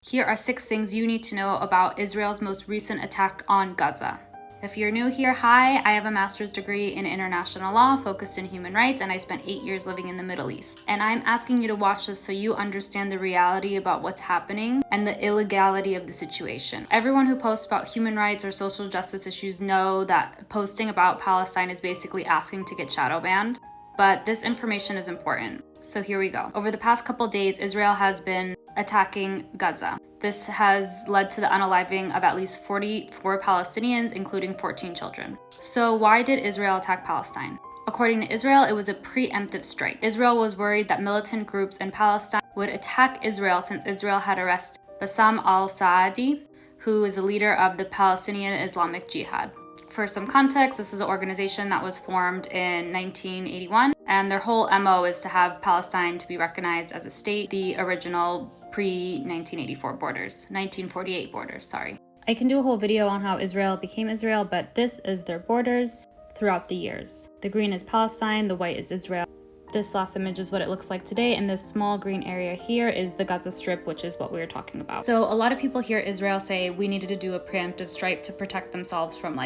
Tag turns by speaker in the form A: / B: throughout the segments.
A: Here are 6 things you need to know about Israel's most recent attack on Gaza. If you're new here, hi, I have a master's degree in international law focused in human rights, and I spent 8 years living in the Middle East. And I'm asking you to watch this so you understand the reality about what's happening and the illegality of the situation. Everyone who posts about human rights or social justice issues know that posting about Palestine is basically asking to get shadow banned. But this information is important. So here we go. Over the past couple days, Israel has been attacking Gaza. This has led to the unaliving of at least 44 Palestinians, including 14 children. So why did Israel attack Palestine? According to Israel, it was a preemptive strike. Israel was worried that militant groups in Palestine would attack Israel since Israel had arrested Bassam al-Saadi, who is the leader of the Palestinian Islamic Jihad. For some context, this is an organization that was formed in 1981, and their whole MO is to have Palestine to be recognized as a state, the original pre-1984 borders, 1948 borders, sorry. I can do a whole video on how Israel became Israel, but this is their borders throughout the years. The green is Palestine, the white is Israel. This last image is what it looks like today, and this small green area here is the Gaza Strip, which is what we were talking about. So a lot of people hear Israel say we needed to do a preemptive strike to protect themselves from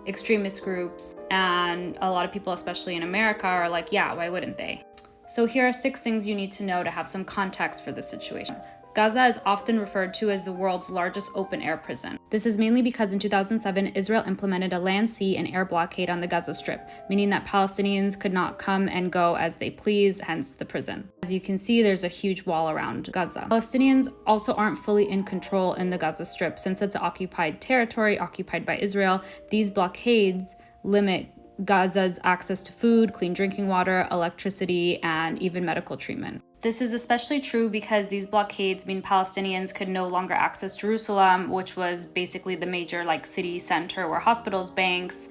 A: extremist groups, and a lot of people, especially in America, are like, yeah, why wouldn't they? So here are 6 things you need to know to have some context for this situation. Gaza is often referred to as the world's largest open-air prison. This is mainly because in 2007, Israel implemented a land, sea, and air blockade on the Gaza Strip, meaning that Palestinians could not come and go as they please, hence the prison. As you can see, there's a huge wall around Gaza. Palestinians also aren't fully in control in the Gaza Strip. Since it's occupied territory, occupied by Israel, these blockades limit Gaza's access to food, clean drinking water, electricity, and even medical treatment. This is especially true because these blockades mean Palestinians could no longer access Jerusalem, which was basically the major city center where hospitals, banks,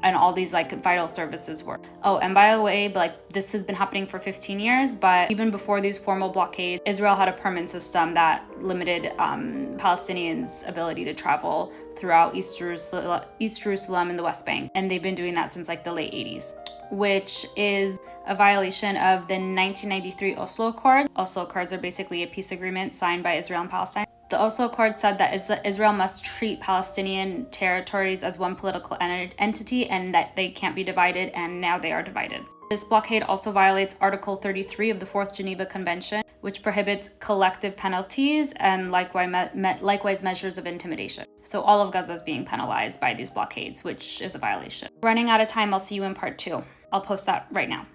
A: and all these vital services were. Oh, and by the way, this has been happening for 15 years, but even before these formal blockades, Israel had a permit system that limited Palestinians' ability to travel throughout East Jerusalem and the West Bank. And they've been doing that since the late 80s, which is a violation of the 1993 Oslo Accord. Oslo Accords are basically a peace agreement signed by Israel and Palestine. The Oslo Accord said that Israel must treat Palestinian territories as one political entity and that they can't be divided, and now they are divided. This blockade also violates Article 33 of the 4th Geneva Convention, which prohibits collective penalties and likewise measures of intimidation. So all of Gaza is being penalized by these blockades, which is a violation. Running out of time, I'll see you in part 2. I'll post that right now.